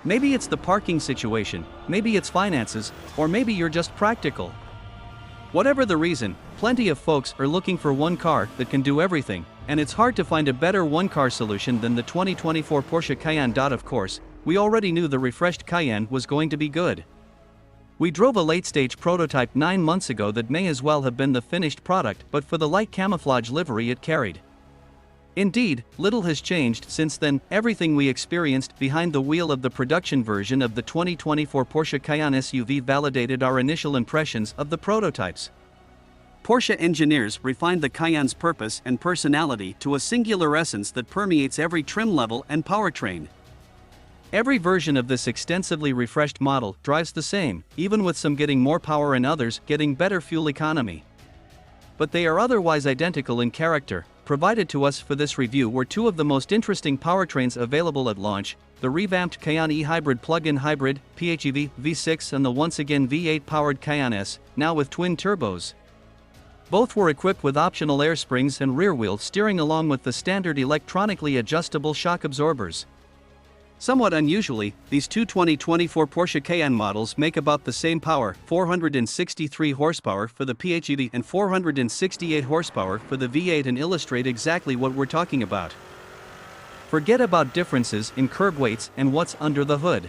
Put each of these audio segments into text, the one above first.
Maybe it's the parking situation, maybe it's finances, or maybe you're just practical. Whatever the reason, plenty of folks are looking for one car that can do everything, and it's hard to find a better one-car solution than the 2024 Porsche Cayenne. Of course, we already knew the refreshed Cayenne was going to be good. We drove a late-stage prototype 9 months ago that may as well have been the finished product but for the light camouflage livery it carried. Indeed, little has changed since then. Everything we experienced behind the wheel of the production version of the 2024 Porsche Cayenne SUV validated our initial impressions of the prototypes. Porsche engineers refined the Cayenne's purpose and personality to a singular essence that permeates every trim level and powertrain. Every version of this extensively refreshed model drives the same, even with some getting more power and others getting better fuel economy. But they are otherwise identical in character. Provided to us for this review were two of the most interesting powertrains available at launch: the revamped Cayenne e-hybrid plug-in hybrid, PHEV V6, and the once again V8-powered Cayenne S, now with twin turbos. Both were equipped with optional air springs and rear-wheel steering along with the standard electronically adjustable shock absorbers. Somewhat unusually, these two 2024 Porsche Cayenne models make about the same power, 463 horsepower for the PHEV and 468 horsepower for the V8, and illustrate exactly what we're talking about. Forget about differences in curb weights and what's under the hood.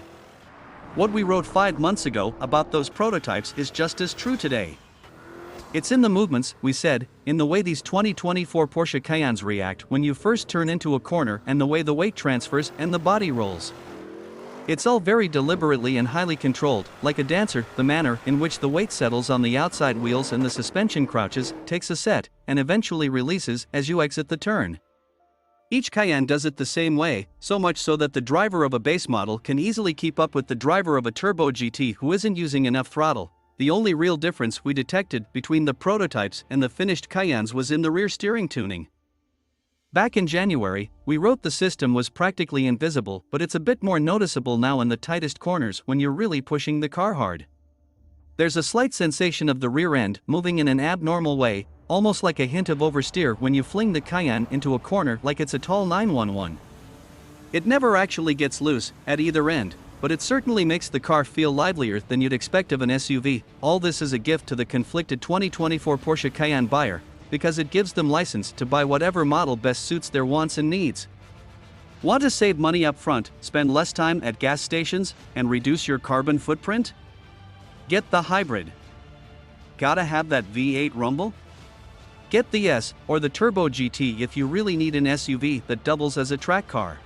What we wrote 5 months ago about those prototypes is just as true today. It's in the movements, we said, in the way these 2024 Porsche Cayennes react when you first turn into a corner, and the way the weight transfers and the body rolls. It's all very deliberately and highly controlled, like a dancer. The manner in which the weight settles on the outside wheels and the suspension crouches, takes a set, and eventually releases as you exit the turn. Each Cayenne does it the same way, so much so that the driver of a base model can easily keep up with the driver of a turbo GT who isn't using enough throttle. The only real difference we detected between the prototypes and the finished Cayennes was in the rear steering tuning. Back in January, we wrote the system was practically invisible, but it's a bit more noticeable now in the tightest corners when you're really pushing the car hard. There's a slight sensation of the rear end moving in an abnormal way, almost like a hint of oversteer when you fling the Cayenne into a corner like it's a tall 911. It never actually gets loose at either end, but it certainly makes the car feel livelier than you'd expect of an SUV. All this is a gift to the conflicted 2024 Porsche Cayenne buyer, because it gives them license to buy whatever model best suits their wants and needs. Want to save money up front, spend less time at gas stations, and reduce your carbon footprint? Get the hybrid. Gotta have that V8 rumble? Get the S or the Turbo GT if you really need an SUV that doubles as a track car.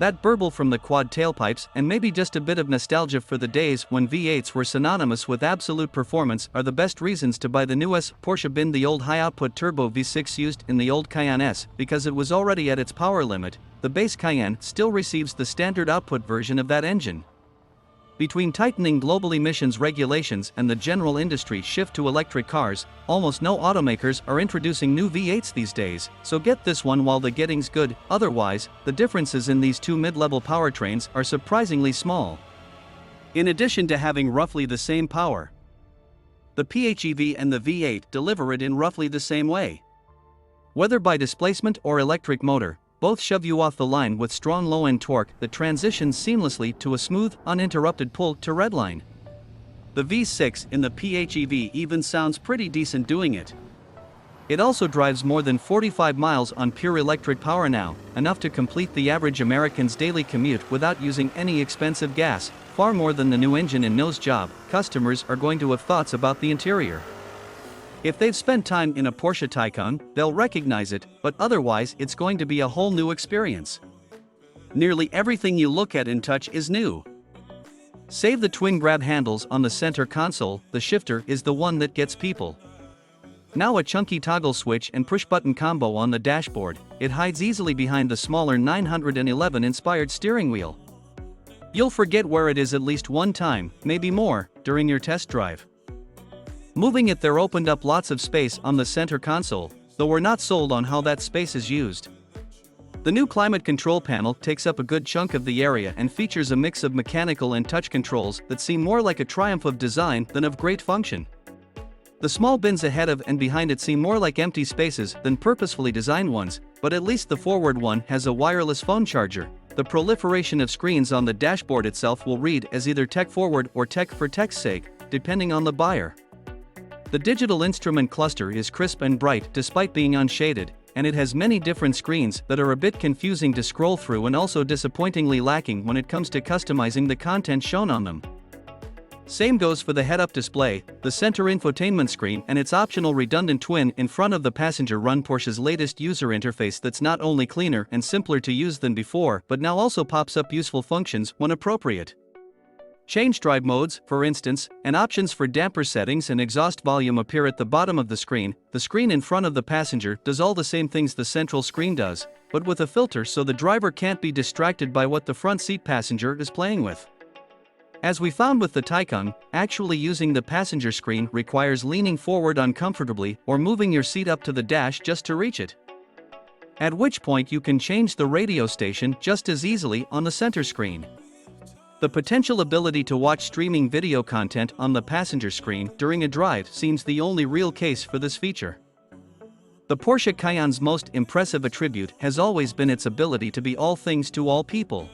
That burble from the quad tailpipes and maybe just a bit of nostalgia for the days when V8s were synonymous with absolute performance are the best reasons to buy the newest Porsche. Bin the old high-output turbo V6 used in the old Cayenne S because it was already at its power limit. The base Cayenne still receives the standard output version of that engine. Between tightening global emissions regulations and the general industry shift to electric cars, almost no automakers are introducing new V8s these days, so get this one while the getting's good. Otherwise, the differences in these two mid-level powertrains are surprisingly small. In addition to having roughly the same power, the PHEV and the V8 deliver it in roughly the same way. Whether by displacement or electric motor, both shove you off the line with strong low-end torque that transitions seamlessly to a smooth, uninterrupted pull to redline. The V6 in the PHEV even sounds pretty decent doing it. It also drives more than 45 miles on pure electric power now, enough to complete the average American's daily commute without using any expensive gas, far more than the new engine and nose job. Customers are going to have thoughts about the interior. If they've spent time in a Porsche Taycan, they'll recognize it, but otherwise it's going to be a whole new experience. Nearly everything you look at and touch is new. Save the twin grab handles on the center console, the shifter is the one that gets people. Now a chunky toggle switch and push-button combo on the dashboard, it hides easily behind the smaller 911-inspired steering wheel. You'll forget where it is at least one time, maybe more, during your test drive. Moving it there opened up lots of space on the center console, though we're not sold on how that space is used. The new climate control panel takes up a good chunk of the area and features a mix of mechanical and touch controls that seem more like a triumph of design than of great function. The small bins ahead of and behind it seem more like empty spaces than purposefully designed ones, but at least the forward one has a wireless phone charger. the proliferation of screens on the dashboard itself will read as either tech forward or tech for tech's sake, depending on the buyer. The digital instrument cluster is crisp and bright despite being unshaded, and it has many different screens that are a bit confusing to scroll through and also disappointingly lacking when it comes to customizing the content shown on them. Same goes for the head-up display, the center infotainment screen and its optional redundant twin in front of the passenger. Run Porsche's latest user interface that's not only cleaner and simpler to use than before but now also pops up useful functions when appropriate. Change drive modes, for instance, and options for damper settings and exhaust volume appear at the bottom of the screen. The screen in front of the passenger does all the same things the central screen does, but with a filter so the driver can't be distracted by what the front seat passenger is playing with. As we found with the Taycan, actually using the passenger screen requires leaning forward uncomfortably or moving your seat up to the dash just to reach it. At which point you can change the radio station just as easily on the center screen. The potential ability to watch streaming video content on the passenger screen during a drive seems the only real case for this feature. The Porsche Cayenne's most impressive attribute has always been its ability to be all things to all people.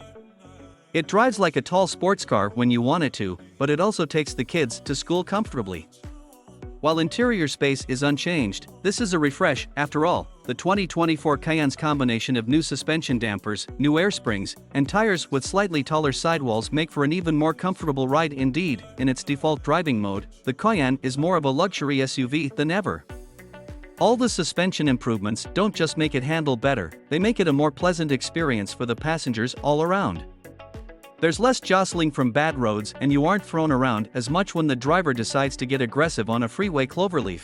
It drives like a tall sports car when you want it to, but it also takes the kids to school comfortably. While interior space is unchanged, this is a refresh. After all, the 2024 Cayenne's combination of new suspension dampers, new air springs, and tires with slightly taller sidewalls make for an even more comfortable ride. Indeed, in its default driving mode, the Cayenne is more of a luxury SUV than ever. All the suspension improvements don't just make it handle better, they make it a more pleasant experience for the passengers all around. There's less jostling from bad roads and you aren't thrown around as much when the driver decides to get aggressive on a freeway cloverleaf.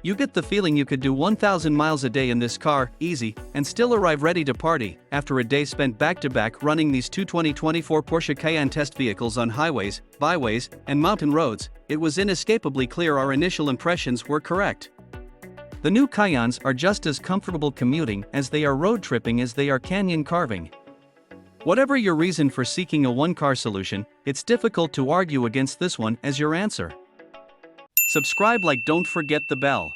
You get the feeling you could do 1,000 miles a day in this car, easy, and still arrive ready to party. After a day spent back-to-back running these two 2024 Porsche Cayenne test vehicles on highways, byways, and mountain roads, it was inescapably clear our initial impressions were correct. The new Cayennes are just as comfortable commuting as they are road tripping as they are canyon carving. Whatever your reason for seeking a one-car solution, it's difficult to argue against this one as your answer. Subscribe, like, don't forget the bell.